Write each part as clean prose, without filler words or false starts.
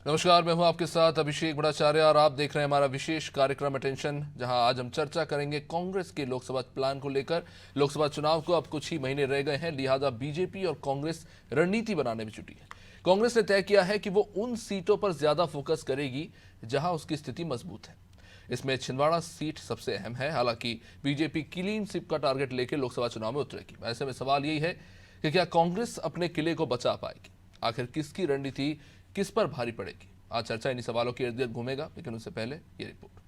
नमस्कार, मैं हूं आपके साथ अभिषेक भट्टाचार्य और आप देख रहे हैं हमारा विशेष कार्यक्रम अटेंशन, जहां आज हम चर्चा करेंगे कांग्रेस के लोकसभा प्लान को लेकर। लोकसभा चुनाव को अब कुछ ही महीने रह गए हैं, लिहाजा बीजेपी और कांग्रेस रणनीति बनाने में जुटी है। कांग्रेस ने तय किया है कि वो उन सीटों पर ज्यादा फोकस करेगी जहां उसकी स्थिति मजबूत है। इसमें छिंदवाड़ा सीट सबसे अहम है। हालांकि बीजेपी क्लीन स्वीप का टारगेट लेकर लोकसभा चुनाव में उतरेगी। ऐसे में सवाल यही है कि क्या कांग्रेस अपने किले को बचा पाएगी? आखिर किसकी रणनीति किस पर भारी पड़ेगी? आज चर्चा इन्हीं सवालों के इर्द गिर्द घूमेगा, लेकिन उससे पहले ये रिपोर्ट।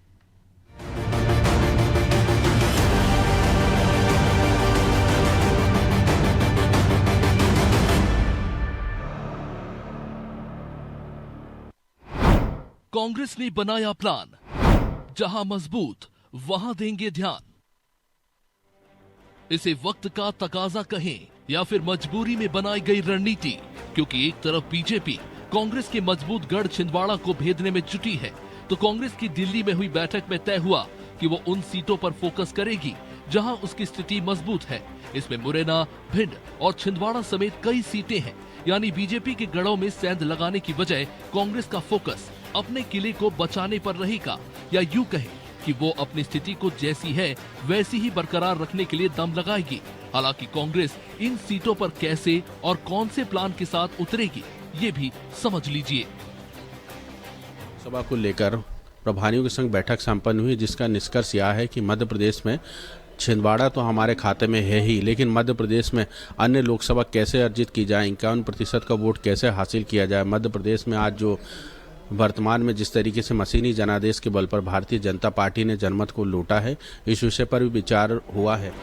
कांग्रेस ने बनाया प्लान, जहां मजबूत वहां देंगे ध्यान। इसे वक्त का तकाजा कहें या फिर मजबूरी में बनाई गई रणनीति, क्योंकि एक तरफ बीजेपी कांग्रेस के मजबूत गढ़ छिंदवाड़ा को भेदने में जुटी है, तो कांग्रेस की दिल्ली में हुई बैठक में तय हुआ कि वो उन सीटों पर फोकस करेगी जहां उसकी स्थिति मजबूत है। इसमें मुरैना, भिंड और छिंदवाड़ा समेत कई सीटें हैं। यानी बीजेपी के गढ़ों में सेंध लगाने की बजाय कांग्रेस का फोकस अपने किले को बचाने पर रहेगा, या यूं कहें कि वो अपनी स्थिति को जैसी है वैसी ही बरकरार रखने के लिए दम लगाएगी। हालांकि कांग्रेस इन सीटों पर कैसे और कौन से प्लान के साथ उतरेगी, ये भी समझ लीजिए। सभा को लेकर प्रभारियों के संग बैठक संपन्न हुई, जिसका निष्कर्ष यह है कि मध्य प्रदेश में छिंदवाड़ा तो हमारे खाते में है ही, लेकिन मध्य प्रदेश में अन्य लोकसभा कैसे अर्जित की जाए, 51% का वोट कैसे हासिल किया जाए। मध्य प्रदेश में आज जो वर्तमान में जिस तरीके से मशीनी जनादेश के बल पर भारतीय जनता पार्टी ने जनमत को लूटा है, इस विषय पर भी विचार हुआ है।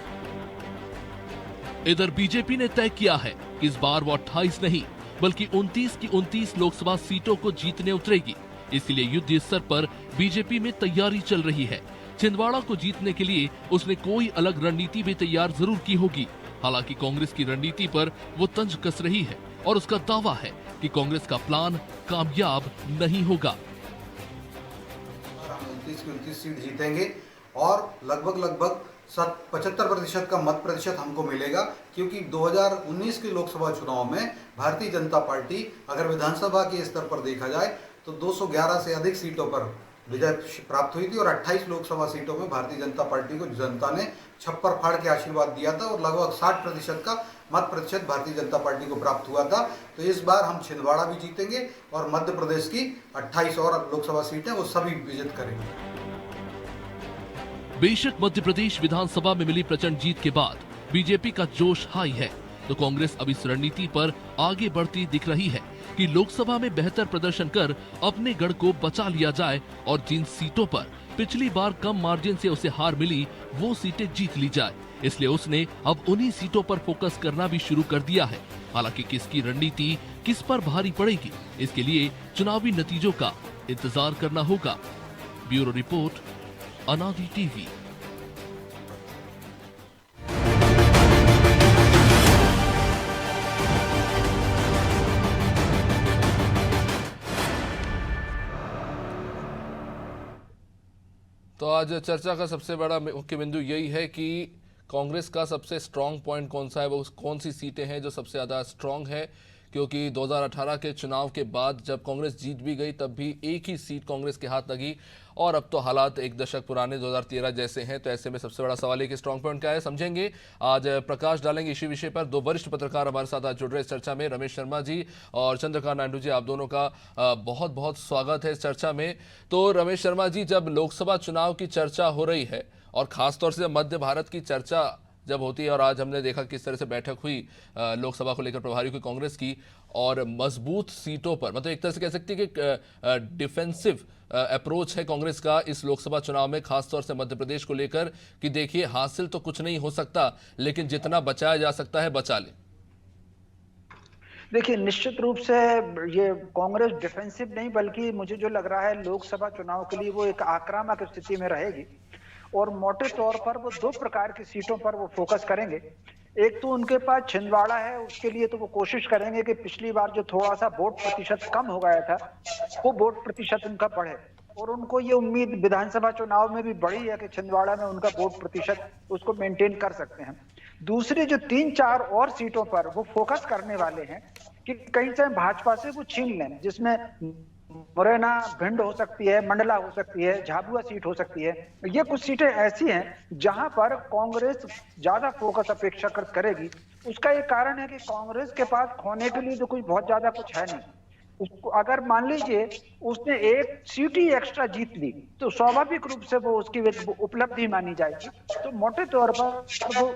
इधर बीजेपी ने तय किया है कि इस बार वो 28 नहीं बल्कि 29 की 29 लोकसभा सीटों को जीतने उतरेगी। इसलिए युद्ध स्तर पर बीजेपी में तैयारी चल रही है। छिंदवाड़ा को जीतने के लिए उसने कोई अलग रणनीति भी तैयार जरूर की होगी। हालांकि कांग्रेस की रणनीति पर वो तंज कस रही है और उसका दावा है कि कांग्रेस का प्लान कामयाब नहीं होगा। हम 29 की 29 सीट जीतेंगे और लगभग 75% का मत प्रतिशत हमको मिलेगा, क्योंकि 2019 के लोकसभा चुनाव में भारतीय जनता पार्टी अगर विधानसभा के स्तर पर देखा जाए तो 211 से अधिक सीटों पर विजय प्राप्त हुई थी और 28 लोकसभा सीटों में भारतीय जनता पार्टी को जनता ने छप्पर फाड़ के आशीर्वाद दिया था और लगभग 60% का मत प्रतिशत भारतीय जनता पार्टी को प्राप्त हुआ था। तो इस बार हम छिंदवाड़ा भी जीतेंगे और मध्य प्रदेश की 28 और लोकसभा सीटें वो सभी विजित करेंगे। बेशक मध्य प्रदेश विधानसभा में मिली प्रचंड जीत के बाद बीजेपी का जोश हाई है, तो कांग्रेस अब इस रणनीति पर आगे बढ़ती दिख रही है कि लोकसभा में बेहतर प्रदर्शन कर अपने गढ़ को बचा लिया जाए और जिन सीटों पर पिछली बार कम मार्जिन से उसे हार मिली वो सीटें जीत ली जाए। इसलिए उसने अब उन्हीं सीटों पर फोकस करना भी शुरू कर दिया है। हालांकि किसकी रणनीति किस पर भारी पड़ेगी, इसके लिए चुनावी नतीजों का इंतजार करना होगा। ब्यूरो रिपोर्ट, अनादि टीवी। तो आज चर्चा का सबसे बड़ा मुख्य बिंदु यही है कि कांग्रेस का सबसे स्ट्रांग पॉइंट कौन सा है, वो कौन सी सीटें हैं जो सबसे ज़्यादा स्ट्रांग है। क्योंकि 2018 के चुनाव के बाद जब कांग्रेस जीत भी गई तब भी एक ही सीट कांग्रेस के हाथ लगी, और अब तो हालात एक दशक पुराने 2013 जैसे हैं। तो ऐसे में सबसे बड़ा सवाल है कि स्ट्रांग पॉइंट क्या है, समझेंगे। आज प्रकाश डालेंगे इसी विषय पर। दो वरिष्ठ पत्रकार हमारे साथ आज जुड़ रहे इस चर्चा में, रमेश शर्मा जी और चंद्रकांत नायडू जी। आप दोनों का बहुत बहुत स्वागत है इस चर्चा में। तो रमेश शर्मा जी, जब लोकसभा चुनाव की चर्चा हो रही है और खासतौर से मध्य भारत की चर्चा जब होती है, और आज हमने देखा किस तरह से बैठक हुई लोकसभा को लेकर प्रभारियों की कांग्रेस की, और मजबूत सीटों पर, मतलब एक तरह से कह सकते हैं कि डिफेंसिव अप्रोच है कांग्रेस का इस लोकसभा चुनाव में, खासतौर से मध्य प्रदेश को लेकर कि देखिए हासिल तो कुछ नहीं हो सकता, लेकिन जितना बचाया जा सकता है बचा ले। देखिए, निश्चित रूप से ये कांग्रेस डिफेंसिव नहीं बल्कि मुझे जो लग रहा है लोकसभा चुनाव के लिए वो एक आक्रामक स्थिति में रहेगी, और मोटे तौर पर वो दो प्रकार की सीटों पर वो फोकस करेंगे। एक तो उनके पास छिंदवाड़ा है, उसके लिए तो वो कोशिश करेंगे कि पिछली बार जो थोड़ा सा वोट प्रतिशत कम हो गया था वो वोट प्रतिशत उनका बढ़े, और उनको ये उम्मीद विधानसभा चुनाव में भी बढ़ी है कि छिंदवाड़ा में उनका वोट प्रतिशत उसको मेंटेन कर सकते हैं। दूसरी जो 3-4 और सीटों पर वो फोकस करने वाले हैं कि कहीं से भाजपा से वो छीन लें, जिसमें मुरैना, भिंड हो सकती है, मंडला हो सकती है, झाबुआ सीट हो सकती है। ये कुछ सीटें ऐसी हैं जहां पर कांग्रेस ज्यादा फोकस अपेक्षाकृत करेगी। उसका एक कारण है कि कांग्रेस के पास खोने के लिए तो कुछ बहुत ज्यादा कुछ है नहीं। उसको अगर मान लीजिए उसने एक सीट ही एक्स्ट्रा जीत ली तो स्वाभाविक रूप से वो उसकी एक उपलब्धि मानी जाएगी। तो मोटे तौर पर वो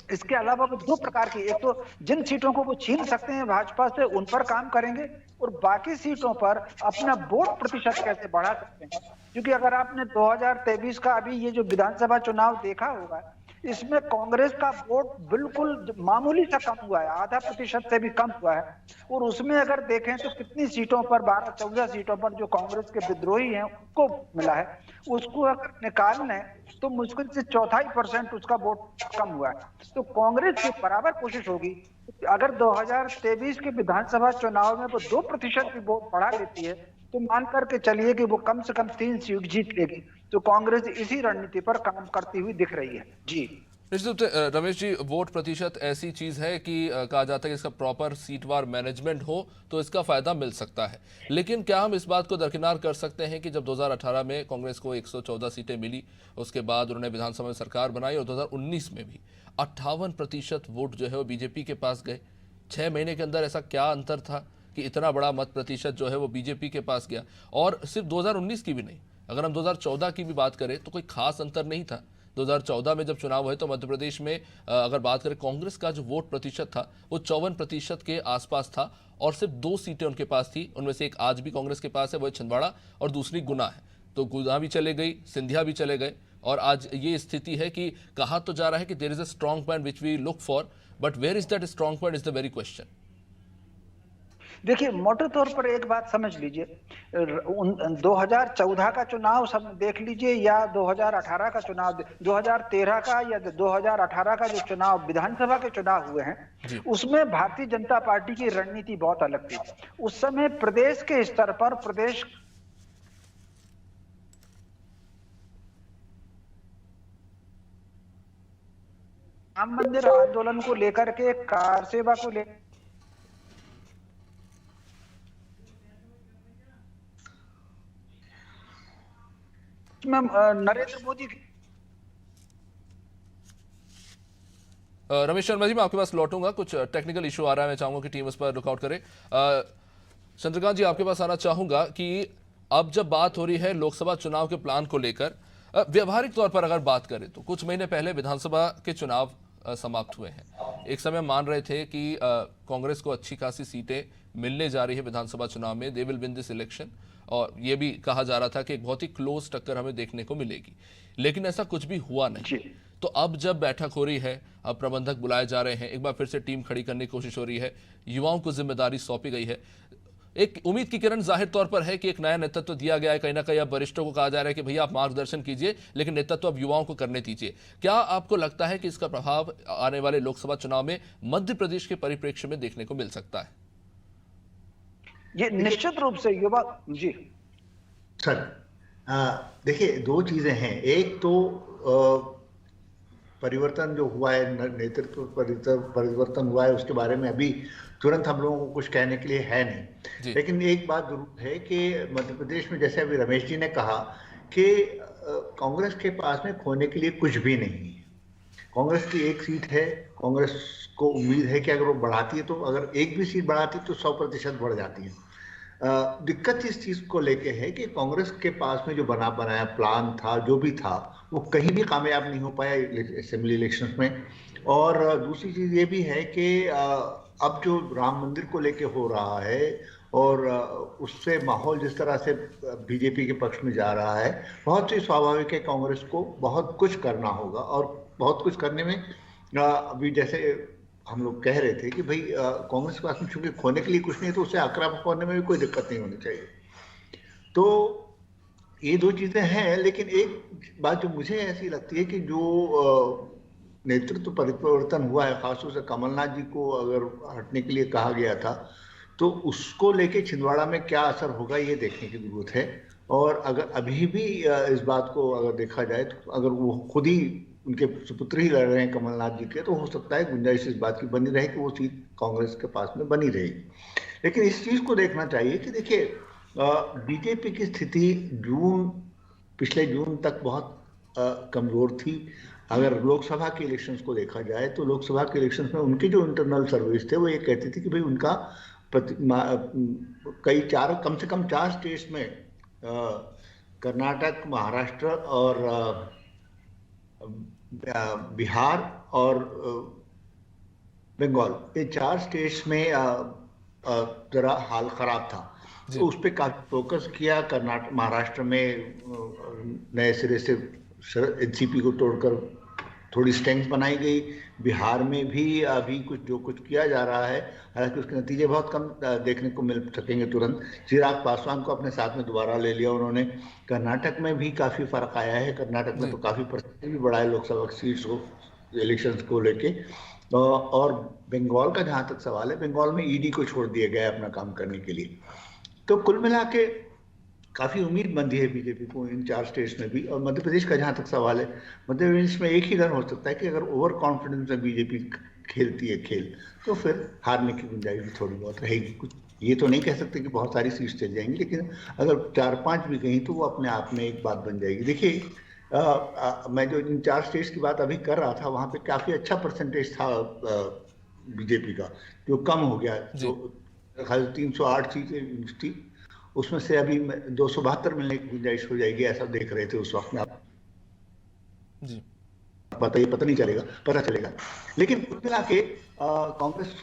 इसके अलावा वो दो प्रकार की, एक तो जिन सीटों को वो छीन सकते हैं भाजपा से उन पर काम करेंगे, और बाकी सीटों पर अपना वोट प्रतिशत कैसे बढ़ा सकते हैं। क्योंकि अगर आपने 2023 का अभी ये जो विधानसभा चुनाव देखा होगा, इसमें कांग्रेस का वोट बिल्कुल मामूली सा कम हुआ है, आधा प्रतिशत से भी कम हुआ है। और उसमें अगर देखें तो कितनी सीटों पर, 12-14 सीटों पर जो कांग्रेस के विद्रोही हैं उनको मिला है, उसको अगर निकाल लें तो मुश्किल से 4.5% उसका वोट कम हुआ है। तो कांग्रेस की बराबर कोशिश होगी, अगर 2023 के विधानसभा चुनाव में वो 2% भी वोट बढ़ा लेती है तो मान करके चलिए कि वो कम से कम 3 सीट जीत लेगी। तो कांग्रेस इसी रणनीति पर काम करती हुई दिख रही है। जी निश्चित रूप से रमेश जी, वोट प्रतिशत ऐसी चीज है कि कहा जाता है कि इसका प्रॉपर सीटवार मैनेजमेंट हो तो इसका फायदा मिल सकता है। लेकिन क्या हम इस बात को दरकिनार कर सकते हैं कि जब 2018 में कांग्रेस को 114 सीटें मिली, उसके बाद उन्होंने विधानसभा में सरकार बनाई और 2019 में भी 58% वोट जो है वो बीजेपी के पास गए। 6 महीने के अंदर ऐसा क्या अंतर था कि इतना बड़ा मत प्रतिशत जो है वो बीजेपी के पास गया? और सिर्फ 2019 की भी नहीं, अगर हम 2014 की भी बात करें तो कोई खास अंतर नहीं था। 2014 में जब चुनाव हुए तो मध्य प्रदेश में अगर बात करें कांग्रेस का जो वोट प्रतिशत था वो 54% के आसपास था और सिर्फ 2 सीटें उनके पास थी। उनमें से एक आज भी कांग्रेस के पास है, वो छिंदवाड़ा, और दूसरी गुना है। तो गुना भी चले गई, सिंधिया भी चले गए, और आज ये स्थिति है कि कहा तो जा रहा है कि there is a strong point which we look for, but where is that strong point is the very question. देखिए, मोटे तौर पर एक बात समझ लीजिए, 2014 का चुनाव सब देख लीजिए या 2018 का चुनाव, 2013 का या 2018 का जो चुनाव विधानसभा के चुनाव हुए हैं, उसमें भारतीय जनता पार्टी की रणनीति बहुत अलग थी। उस समय प्रदेश के स्तर पर प्रदेश राम मंदिर आंदोलन को लेकर के, कार सेवा को लेकर नरेंद्र मोदी रमेश शर्मा जी, मैं आपके पास लौटूंगा, कुछ टेक्निकल इशू आ रहा है, मैं चाहूंगा कि टीम उस पर लुकआउट करे। चंद्रकांत जी, आपके पास आना चाहूंगा कि अब जब बात हो रही है लोकसभा चुनाव के प्लान को लेकर, व्यवहारिक तौर पर अगर बात करें तो कुछ महीने पहले विधानसभा के चुनाव समाप्त हुए हैं। एक समय मान रहे थे कि कांग्रेस को अच्छी खासी सीटें मिलने जा रही है विधानसभा चुनाव में, they will win this election, और ये भी कहा जा रहा था कि एक बहुत ही क्लोज टक्कर हमें देखने को मिलेगी। लेकिन ऐसा कुछ भी हुआ नहीं। तो अब जब बैठक हो रही है, अब प्रबंधक बुलाए जा रहे हैं, एक बार फिर से टीम खड़ी करने की कोशिश हो रही है, युवाओं को जिम्मेदारी सौंपी गई है, एक उम्मीद की किरण जाहिर तौर पर है कि एक नया नेतृत्व दिया गया है। कहीं ना कहीं अब वरिष्ठों को कहा जा रहा है कि भैया आप मार्गदर्शन कीजिए, लेकिन नेतृत्व अब युवाओं को करने दीजिए। क्या आपको लगता है कि इसका प्रभाव आने वाले लोकसभा चुनाव में मध्य प्रदेश के परिप्रेक्ष्य में देखने को मिल सकता है? ये निश्चित रूप से युवा जी सर, देखिए, 2 चीजें हैं। एक तो परिवर्तन जो हुआ है, नेतृत्व परिवर्तन हुआ है, उसके बारे में अभी तुरंत हम लोगों को कुछ कहने के लिए है नहीं। लेकिन एक बात जरूर है कि मध्य प्रदेश में, जैसे अभी रमेश जी ने कहा कि कांग्रेस के पास में खोने के लिए कुछ भी नहीं है। कांग्रेस की 1 सीट है, कांग्रेस को उम्मीद है कि अगर वो बढ़ाती है तो, अगर 1 भी सीट बढ़ाती है तो 100% बढ़ जाती है। दिक्कत इस चीज को लेके है कि कांग्रेस के पास में जो बनाया प्लान था, जो भी था, वो कहीं भी कामयाब नहीं हो पाया असेंबली इलेक्शंस में। और दूसरी चीज ये भी है कि अब जो राम मंदिर को लेके हो रहा है और उससे माहौल जिस तरह से बीजेपी के पक्ष में जा रहा है, बहुत ही स्वाभाविक है कांग्रेस को बहुत कुछ करना होगा। और बहुत कुछ करने में अभी जैसे हम लोग कह रहे थे कि भाई कांग्रेस के पास में चूंकि खोने के लिए कुछ नहीं है तो उसे आक्रामक होने में भी कोई दिक्कत नहीं होनी चाहिए। तो ये 2 चीजें हैं। लेकिन एक बात जो मुझे ऐसी लगती है कि जो नेतृत्व परिवर्तन हुआ है, खासतौर से कमलनाथ जी को अगर हटने के लिए कहा गया था, तो उसको लेके छिंदवाड़ा में क्या असर होगा ये देखने की जरूरत है। और अगर अभी भी इस बात को अगर देखा जाए तो अगर वो खुद ही उनके सुपुत्र ही लड़ रहे हैं कमलनाथ जी के, तो हो सकता है गुंजाइश इस बात की बनी रहे कि वो सीट कांग्रेस के पास में बनी रहेगी। लेकिन इस चीज को देखना चाहिए कि देखिए, बीजेपी की स्थिति पिछले जून तक बहुत कमजोर थी। अगर लोकसभा के इलेक्शंस को देखा जाए तो लोकसभा के इलेक्शंस में उनके जो इंटरनल सर्वेस थे वो ये कहते थे कि भाई उनका कम से कम 4 स्टेट्स में कर्नाटक, महाराष्ट्र और बिहार और बंगाल, ये 4 स्टेट्स में जरा हाल खराब था। तो उस पर काफी फोकस किया। कर्नाटक, महाराष्ट्र में नए सिरे से एनसीपी को तोड़कर थोड़ी स्ट्रेंथ बनाई गई। बिहार में भी अभी जो कुछ किया जा रहा है, हालांकि उसके नतीजे बहुत कम देखने को मिल सकेंगे तुरंत। चिराग पासवान को अपने साथ में दोबारा ले लिया उन्होंने। कर्नाटक में भी काफी फर्क आया है। कर्नाटक में तो काफी परसेंटेज भी बढ़ा है लोकसभा सीट्स को, इलेक्शंस को लेके। और बंगाल का जहां तक सवाल है, बंगाल में ईडी को छोड़ दिया गया है अपना काम करने के लिए। तो कुल मिला के काफी उम्मीद बंधी है बीजेपी को इन 4 स्टेट्स में भी। और मध्य प्रदेश का जहां तक सवाल है, मध्य प्रदेश में एक ही डर हो सकता है कि अगर ओवर कॉन्फिडेंस में बीजेपी खेलती है खेल, तो फिर हारने की गुंजाइश भी थोड़ी बहुत रहेगी। कुछ ये तो नहीं कह सकते कि बहुत सारी सीट्स चल जाएंगी, लेकिन अगर 4-5 भी गई तो वो अपने आप में एक बात बन जाएगी। देखिए, मैं जो इन 4 स्टेट्स की बात अभी कर रहा था, वहां पे काफी अच्छा परसेंटेज था बीजेपी का, जो कम हो गया। जो 308 सीटें थी, उसमें से अभी 272 मिलने की गुंजाइश हो जाएगी, ऐसा देख रहे थे उस वक्त में। आप जी पता नहीं चलेगा, पता चलेगा। लेकिन कुल मिला के कांग्रेस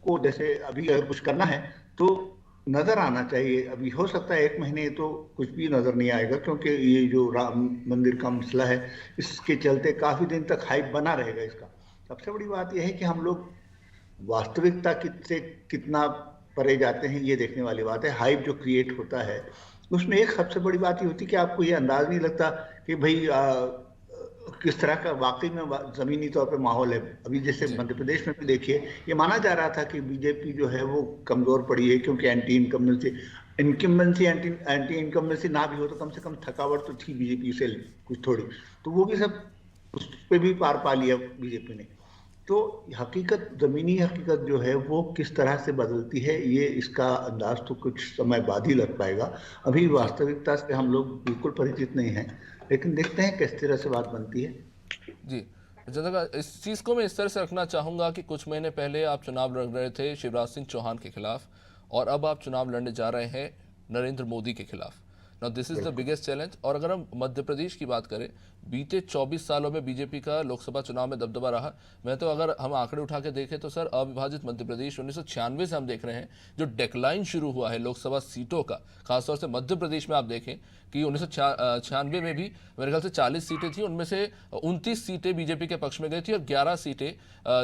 को जैसे अभी अगर कुछ करना है तो नजर आना चाहिए। अभी हो सकता है 1 महीने तो कुछ भी नजर नहीं आएगा, क्योंकि ये जो राम मंदिर का मसला है, इसके चलते काफी दिन तक हाइप बना रहेगा इसका। सबसे बड़ी बात यह है कि हम लोग वास्तविकता से कितना परे जाते हैं, ये देखने वाली बात है। हाइप जो क्रिएट होता है उसमें एक सबसे बड़ी बात ये होती है कि आपको ये अंदाज नहीं लगता कि भाई किस तरह का वाकई में जमीनी तौर पे माहौल है। अभी जैसे मध्य प्रदेश में भी देखिए, ये माना जा रहा था कि बीजेपी जो है वो कमजोर पड़ी है, क्योंकि एंटी इनकम्बेंसी ना भी हो तो कम से कम थकावट तो थी बीजेपी से कुछ थोड़ी, तो वो भी सब उस पर भी पार पा लिया बीजेपी ने। तो जमीनी हकीकत जो है वो किस तरह से बदलती है, ये इसका अंदाज तो कुछ समय बाद ही लग पाएगा। अभी वास्तविकता से हम लोग बिल्कुल परिचित नहीं हैं, लेकिन देखते हैं किस तरह से बात बनती है। जी जनता, इस चीज़ को मैं इस तरह से रखना चाहूँगा कि कुछ महीने पहले आप चुनाव लड़ रहे थे शिवराज सिंह चौहान के खिलाफ, और अब आप चुनाव लड़ने जा रहे हैं नरेंद्र मोदी के खिलाफ। Now this is the biggest challenge. और अगर हम मध्य प्रदेश की बात करें, बीते 24 सालों में बीजेपी का लोकसभा चुनाव में दबदबा रहा। मैं तो अगर हम आंकड़े उठा के देखें तो सर, अविभाजित मध्य प्रदेश 1996 से हम देख रहे हैं जो डेक्लाइन शुरू हुआ है लोकसभा सीटों का, खासतौर से मध्य प्रदेश में आप देखें कि 1996 में भी मेरे ख्याल से 40 सीटें थी, उनमें से 29 सीटें बीजेपी के पक्ष में गई थी और 11 सीटें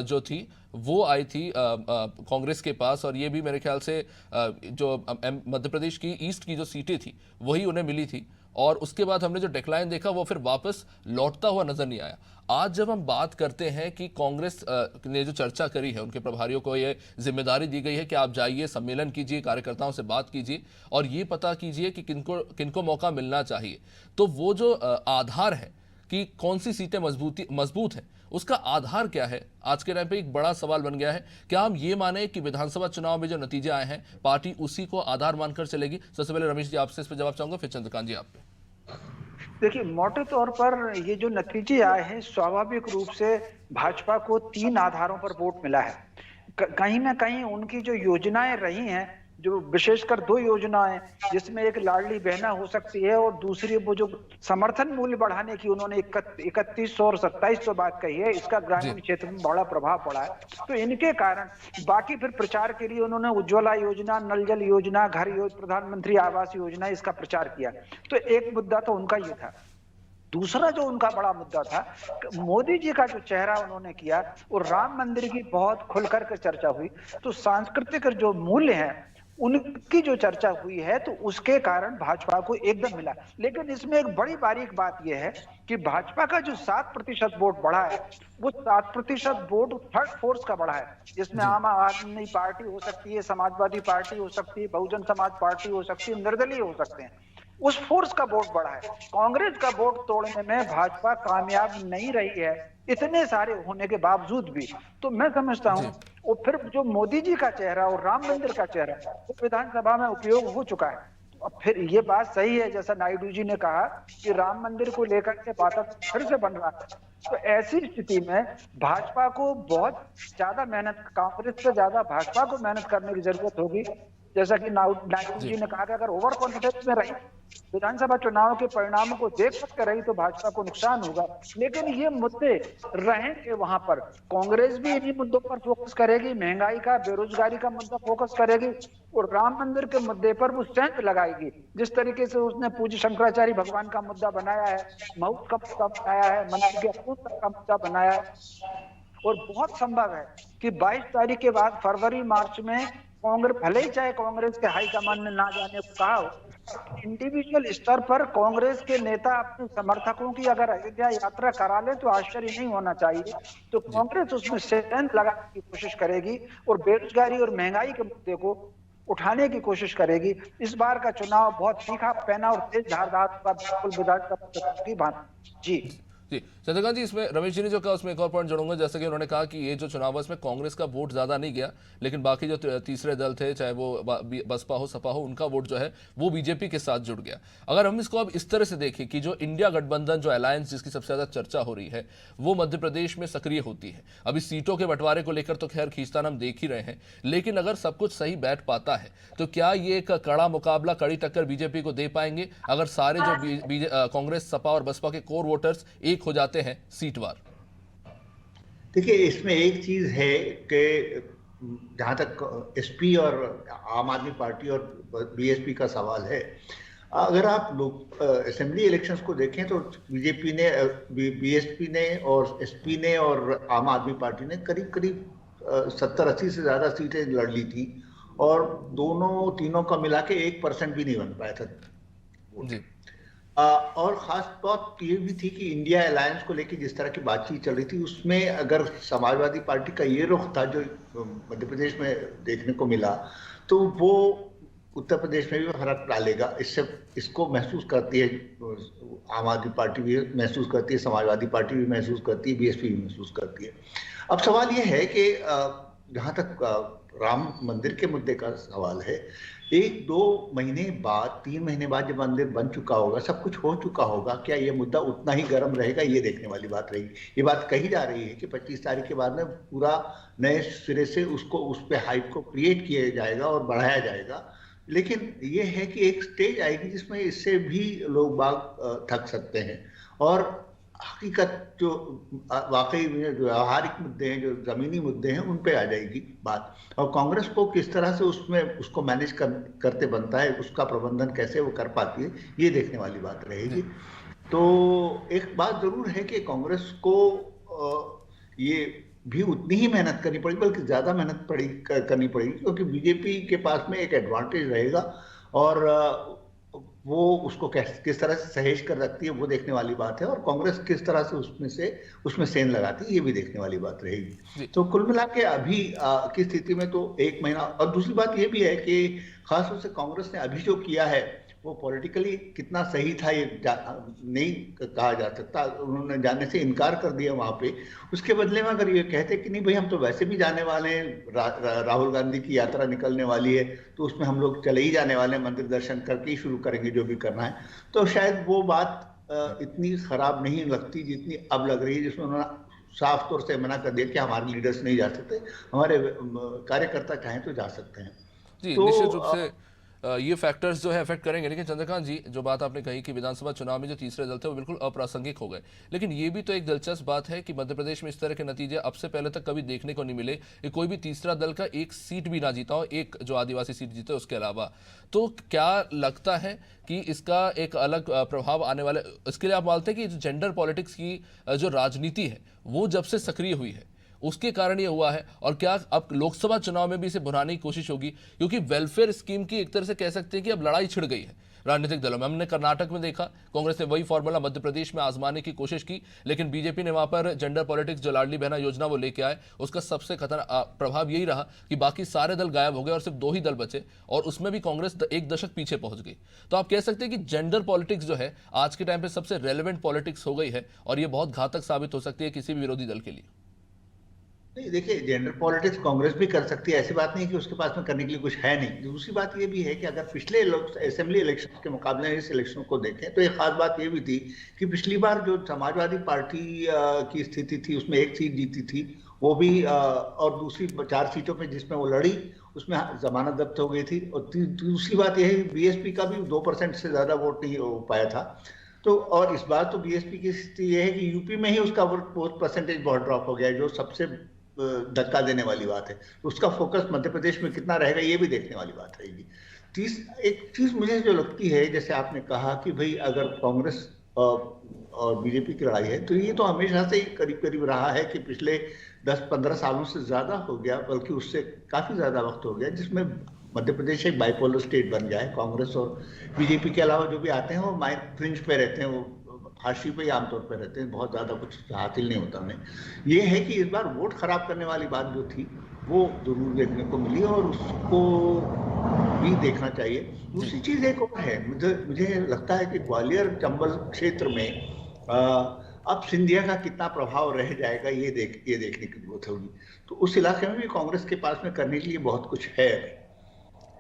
जो थी वो आई थी कांग्रेस के पास। और ये भी मेरे ख्याल से जो मध्य प्रदेश की ईस्ट की जो सीटें थी वही उन्हें मिली थी। और उसके बाद हमने जो डिक्लाइन देखा वो फिर वापस लौटता हुआ नजर नहीं आया। आज जब हम बात करते हैं कि कांग्रेस ने जो चर्चा करी है, उनके प्रभारियों को ये जिम्मेदारी दी गई है कि आप जाइए, सम्मेलन कीजिए, कार्यकर्ताओं से बात कीजिए और ये पता कीजिए कि किनको मौका मिलना चाहिए, तो वो जो आधार है कि कौन सी सीटें मजबूत हैं, उसका आधार क्या है, आज के टाइम पे एक बड़ा सवाल बन गया है। क्या हम ये माने कि विधानसभा चुनाव में जो नतीजे आए हैं पार्टी उसी को आधार मानकर चलेगी? सबसे पहले रमेश जी आपसे इस पर जवाब चाहूंगा, फिर चंद्रकांत जी आप पे। देखिए, मोटे तौर पर ये जो नतीजे आए हैं, स्वाभाविक रूप से भाजपा को 3 आधारों पर वोट मिला है। कहीं ना कहीं उनकी जो योजनाएं रही हैं, जो विशेषकर 2 योजनाएं, जिसमें एक लाडली बहना हो सकती है और दूसरी वो जो समर्थन मूल्य बढ़ाने की उन्होंने 3100 और 2700 बात कही है, इसका ग्रामीण क्षेत्र में बड़ा प्रभाव पड़ा है। तो इनके कारण बाकी फिर प्रचार के लिए उन्होंने उज्ज्वला योजना, नल जल योजना, घर योजना, प्रधानमंत्री आवास योजना, इसका प्रचार किया। तो एक मुद्दा तो उनका ये था। दूसरा जो उनका बड़ा मुद्दा था, मोदी जी का जो चेहरा उन्होंने किया और राम मंदिर की बहुत खुलकर के चर्चा हुई, तो सांस्कृतिक जो मूल्य हैं उनकी जो चर्चा हुई है, तो उसके कारण भाजपा को एकदम मिला। लेकिन इसमें एक बड़ी बारीक बात यह है कि भाजपा का जो 7% वोट बढ़ा है, वो 7% वोट थर्ड फोर्स का बढ़ा है, जिसमें आम आदमी पार्टी हो सकती है, समाजवादी पार्टी हो सकती है, बहुजन समाज पार्टी हो सकती है, निर्दलीय हो सकते हैं। उस फोर्स का वोट बढ़ा है। कांग्रेस का वोट तोड़ने में भाजपा कामयाब नहीं रही है, इतने सारे होने के बावजूद भी। तो मैं समझता हूं और फिर जो मोदी जी का चेहरा और राम मंदिर का चेहरा वो विधानसभा में उपयोग हो चुका है। और फिर ये बात सही है, जैसा नायडू जी ने कहा कि राम मंदिर को लेकर के वातावरण फिर से बन रहा है, तो ऐसी स्थिति में भाजपा को बहुत ज्यादा मेहनत, कांग्रेस से ज्यादा भाजपा को मेहनत करने की जरूरत होगी। जैसा कि नायडू जी ने कहा कि अगर ओवर कॉन्फिडेंस में रही, विधानसभा चुनाव के परिणामों को देख सकते रही, तो भाजपा को नुकसान होगा। लेकिन ये मुद्दे रहेंगे वहां पर, कांग्रेस भी इन्हीं मुद्दों पर फोकस करेगी, महंगाई का, बेरोजगारी का मुद्दा फोकस करेगी, और राम मंदिर के मुद्दे पर वो सेंध लगाएगी। जिस तरीके से उसने पूज्य शंकराचार्य भगवान का मुद्दा बनाया है, महूत का मुद्दा बनाया है, मंदिर के अपूर्ण का मुद्दा बनाया है, और बहुत संभव है कि 22 तारीख के बाद फरवरी मार्च में कांग्रेस, भले ही चाहे कांग्रेस के हाईकमान ने ना जाने को कहा हो, इंडिविजुअल स्तर पर कांग्रेस के नेता अपने समर्थकों की अगर अयोध्या यात्रा करा ले तो आश्चर्य नहीं होना चाहिए। तो कांग्रेस उसमें सेंध लगाने की कोशिश करेगी और बेरोजगारी और महंगाई के मुद्दे को उठाने की कोशिश करेगी। इस बार का चुनाव बहुत तीखा, पैना और तेज धारदार का, बिल्कुल विधानसभा की भांति। जी जी चंद्रकांत जी, इसमें रमेश जी ने जो कहा उसमें एक और पॉइंट जोड़ूंगा। जैसे कि उन्होंने कहा कि ये जो चुनाव है इसमें कांग्रेस का वोट ज्यादा नहीं गया, लेकिन बाकी जो तीसरे दल थे, चाहे वो बसपा हो, सपा हो, उनका वोट जो है वो बीजेपी के साथ जुड़ गया। अगर हम इसको अब इस तरह से देखें कि जो इंडिया गठबंधन, जो अलायंस जिसकी सबसे ज्यादा चर्चा हो रही है, वो मध्य प्रदेश में सक्रिय होती है। अभी सीटों के बंटवारे को लेकर तो खैर खींचतान हम देख ही रहे हैं, लेकिन अगर सब कुछ सही बैठ पाता है तो क्या ये एक कड़ा मुकाबला, कड़ी टक्कर बीजेपी को दे पाएंगे अगर सारे जो कांग्रेस, सपा और बसपा के कोर वोटर्स एक हो जाते हैं सीटवार? देखिए, इसमें एक चीज है कि जहां तक एसपी और आम आदमी पार्टी और बीएसपी का सवाल है, अगर आप लोग असेंबली इलेक्शंस को देखें तो बीजेपी ने, बीएसपी ने और एसपी ने और आम आदमी पार्टी ने करीब करीब 70-80 से ज्यादा सीटें लड़ ली थी, और दोनों तीनों का मिला के 1% भी नहीं बन पाया था जी। और खास बात ये भी थी कि इंडिया अलायंस को लेकर जिस तरह की बातचीत चल रही थी, उसमें अगर समाजवादी पार्टी का ये रुख था जो मध्य प्रदेश में देखने को मिला, तो वो उत्तर प्रदेश में भी फर्क डालेगा। इसको महसूस करती है आम आदमी पार्टी भी महसूस करती है, समाजवादी पार्टी भी महसूस करती है, बीएसपी भी महसूस करती है। अब सवाल ये है कि जहां तक राम मंदिर के मुद्दे का सवाल है, 1-2 महीने बाद, 3 महीने बाद जब मंदिर बन चुका होगा, सब कुछ हो चुका होगा, क्या ये मुद्दा उतना ही गर्म रहेगा, ये देखने वाली बात रहेगी। ये बात कही जा रही है कि 25 तारीख के बाद में पूरा नए सिरे से उस पे हाइप को क्रिएट किया जाएगा और बढ़ाया जाएगा। लेकिन ये है कि एक स्टेज आएगी जिसमें इससे भी लोग बाग थक सकते हैं, और हकीकत जो वाकई में जो व्यवहारिक मुद्दे हैं, जो जमीनी मुद्दे हैं, उन पे आ जाएगी बात। और कांग्रेस को किस तरह से उसको मैनेज करते बनता है, उसका प्रबंधन कैसे वो कर पाती है, ये देखने वाली बात रहेगी। तो एक बात जरूर है कि कांग्रेस को ये भी उतनी ही मेहनत करनी पड़ेगी, बल्कि ज्यादा मेहनत करनी पड़ेगी, क्योंकि बीजेपी के पास में एक एडवांटेज रहेगा, और वो उसको किस तरह से सहेज कर रखती है वो देखने वाली बात है, और कांग्रेस किस तरह से उसमें सेंध लगाती है ये भी देखने वाली बात रहेगी। तो कुल मिला के अभी की स्थिति में तो 1 महीना, और दूसरी बात ये भी है कि खासतौर से कांग्रेस ने अभी जो किया है वो पॉलिटिकली कितना सही था ये नहीं कहा जा सकता। उन्होंने जाने से इनकार कर दिया वहां पे। उसके बदले में अगर ये कहते कि नहीं भाई, हम तो वैसे भी जाने वाले हैं, राहुल गांधी की यात्रा निकलने वाली है, तो उसमें हम लोग चले ही जाने वाले हैं, मंदिर दर्शन करके ही शुरू करेंगे जो भी करना है, तो शायद वो बात इतनी खराब नहीं लगती जितनी अब लग रही है, जिसमें उन्होंने साफ तौर से मना कर दिया कि हमारे लीडर्स नहीं जा सकते, हमारे कार्यकर्ता चाहें तो जा सकते हैं। जी, निश्चित रूप से ये फैक्टर्स जो है अफेक्ट करेंगे। लेकिन चंद्रकांत जी, जो बात आपने कही कि विधानसभा चुनाव में जो तीसरे दल थे वो बिल्कुल अप्रासंगिक हो गए, लेकिन ये भी तो एक दिलचस्प बात है कि मध्य प्रदेश में इस तरह के नतीजे अब से पहले तक कभी देखने को नहीं मिले कि कोई भी तीसरा दल का एक सीट भी ना जीता हो, एक जो आदिवासी सीट जीते उसके अलावा। तो क्या लगता है कि इसका एक अलग प्रभाव आने वाला, इसके लिए आप मानते हैं कि जेंडर पॉलिटिक्स की जो राजनीति है वो जब से सक्रिय हुई है उसके कारण ये हुआ है, और क्या अब लोकसभा चुनाव में भी इसे भुनाने की कोशिश होगी? क्योंकि वेलफेयर स्कीम की एक तरह से कह सकते हैं कि अब लड़ाई छिड़ गई है राजनीतिक दलों में। हमने कर्नाटक में देखा, कांग्रेस ने वही फॉर्मूला मध्य प्रदेश में आजमाने की कोशिश की, लेकिन बीजेपी ने वहां पर जेंडर पॉलिटिक्स, जो लाडली बहना योजना वो लेके आए, उसका सबसे खतरनाक प्रभाव यही रहा कि बाकी सारे दल गायब हो गए और सिर्फ 2 ही दल बचे, और उसमें भी कांग्रेस 1 दशक पीछे पहुंच गई। तो आप कह सकते हैं कि जेंडर पॉलिटिक्स जो है आज के टाइम पर सबसे रेलिवेंट पॉलिटिक्स हो गई है, और ये बहुत घातक साबित हो सकती है किसी भी विरोधी दल के लिए। नहीं, देखिए, जेंडर पॉलिटिक्स कांग्रेस भी कर सकती है, ऐसी बात नहीं कि उसके पास में करने के लिए कुछ है नहीं। दूसरी बात ये भी है कि अगर पिछले असेंबली इलेक्शन के मुकाबले इस इलेक्शन को देखें तो एक खास बात ये भी थी कि पिछली बार जो समाजवादी पार्टी की स्थिति थी उसमें एक सीट जीती थी, वो भी और दूसरी 4 सीटों पे जिसमें वो लड़ी उसमें जमानत जब्त हो गई थी। और दूसरी बात यह है बीएसपी का भी 2% से ज्यादा वोट नहीं हो पाया था। तो और इस बार तो बीएसपी की स्थिति यह है कि यूपी में ही उसका वोट परसेंटेज बहुत ड्रॉप हो गया है, जो सबसे धक्का देने वाली बात है। तो उसका फोकस मध्य प्रदेश में कितना रहेगा ये भी देखने वाली बात रहेगी। एक चीज मुझे जो लगती है, जैसे आपने कहा कि भाई अगर कांग्रेस और बीजेपी की लड़ाई है, तो ये तो हमेशा से ही करीब करीब रहा है कि पिछले 10-15 सालों से ज्यादा हो गया, बल्कि उससे काफी ज्यादा वक्त हो गया, जिसमें मध्य प्रदेश एक बाइपोलर स्टेट बन गया है। कांग्रेस और बीजेपी के अलावा जो भी आते हैं वो फ्रिंज पे रहते हैं, वो हाशिए पे ही आमतौर पर रहते हैं, बहुत ज्यादा कुछ हासिल नहीं होता उन्हें। ये है कि इस बार वोट खराब करने वाली बात जो थी वो जरूर देखने को मिली और उसको भी देखना चाहिए। दूसरी चीज एक और है, मुझे लगता है कि ग्वालियर चंबल क्षेत्र में अब सिंधिया का कितना प्रभाव रह जाएगा ये देखने की जरूरत होगी। तो उस इलाके में भी कांग्रेस के पास में करने के लिए बहुत कुछ है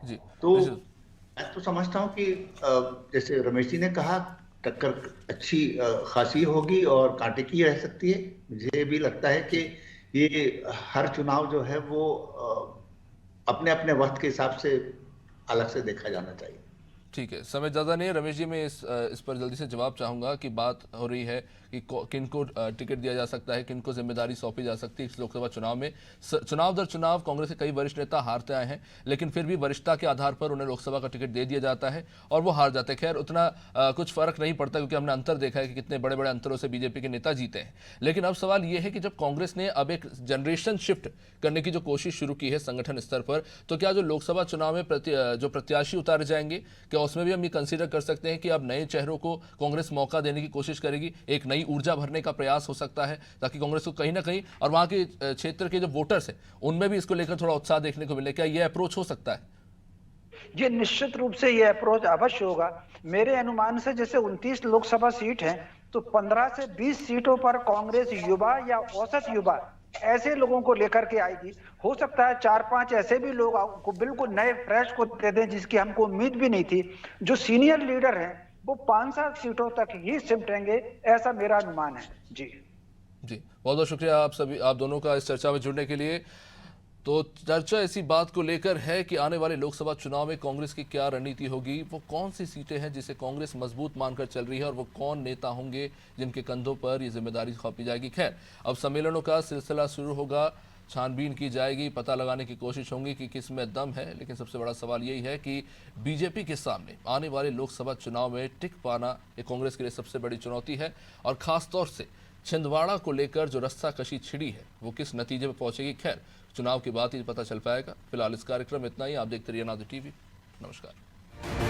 जी। तो मैं तो समझता हूँ कि जैसे रमेश जी ने कहा, टक्कर अच्छी खासी होगी और कांटे की रह सकती है। मुझे भी लगता है कि ये हर चुनाव जो है वो अपने अपने वक्त के हिसाब से अलग से देखा जाना चाहिए। ठीक है, समय ज़्यादा नहीं है रमेश जी, मैं इस पर जल्दी से जवाब चाहूँगा कि बात हो रही है कि किनको टिकट दिया जा सकता है, किनको जिम्मेदारी सौंपी जा सकती है इस लोकसभा चुनाव में। चुनाव दर चुनाव कांग्रेस के कई वरिष्ठ नेता हारते आए हैं, लेकिन फिर भी वरिष्ठता के आधार पर उन्हें लोकसभा का टिकट दे दिया जाता है और वो हार जाते हैं। खैर उतना कुछ फर्क नहीं पड़ता, क्योंकि हमने अंतर देखा है कि कितने बड़े बड़े अंतरों से बीजेपी के नेता जीते हैं। लेकिन अब सवाल ये है कि जब कांग्रेस ने अब एक जनरेशन शिफ्ट करने की जो कोशिश शुरू की है संगठन स्तर पर, तो क्या जो लोकसभा चुनाव में जो प्रत्याशी उतारे जाएंगे, क्या उसमें भी हम ये कंसीडर कर सकते हैं कि अब नए चेहरों को कांग्रेस मौका देने की कोशिश करेगी, एक नई ऊर्जा भरने का प्रयास हो सकता है, ताकि कांग्रेस को कहीं ना कहीं और वहां के क्षेत्र के जो वोटर्स हैं उनमें भी इसको लेकर थोड़ा उत्साह देखने को मिले? क्या यह अप्रोच हो सकता है? ये निश्चित रूप से यह अप्रोच अवश्य होगा। मेरे अनुमान से जैसे 29 लोकसभा सीट हैं, तो 15 से 20 सीटों पर कांग्रेस युवा या औसत युवा ऐसे लोगों को लेकर के आएगी। हो सकता है 4-5 ऐसे भी लोग को बिल्कुल नए फ्रेश को दे दें, जिसकी हमको उम्मीद भी नहीं थी। जो सीनियर लीडर हैं वो 5-7 सीटों तक ही सिमटेंगे, ऐसा मेरा अनुमान है। जी बहुत बहुत शुक्रिया आप दोनों का इस चर्चा में जुड़ने के लिए। तो चर्चा इसी बात को लेकर है कि आने वाले लोकसभा चुनाव में कांग्रेस की क्या रणनीति होगी, वो कौन सी सीटें हैं जिसे कांग्रेस मजबूत मानकर चल रही है और वो कौन नेता होंगे जिनके कंधों पर ये जिम्मेदारी सौंपी जाएगी। खैर अब सम्मेलनों का सिलसिला शुरू होगा, छानबीन की जाएगी, पता लगाने की कोशिश होगी कि किस में दम है। लेकिन सबसे बड़ा सवाल यही है कि बीजेपी के सामने आने वाले लोकसभा चुनाव में टिक पाना ये कांग्रेस के लिए सबसे बड़ी चुनौती है, और खासतौर से छिंदवाड़ा को लेकर जो रस्साकशी छिड़ी है वो किस नतीजे में पहुंचेगी। खैर चुनाव के बाद ही पता चल पाएगा। फिलहाल इस कार्यक्रम में इतना ही। आप देखते रहिए अनादि टीवी। नमस्कार।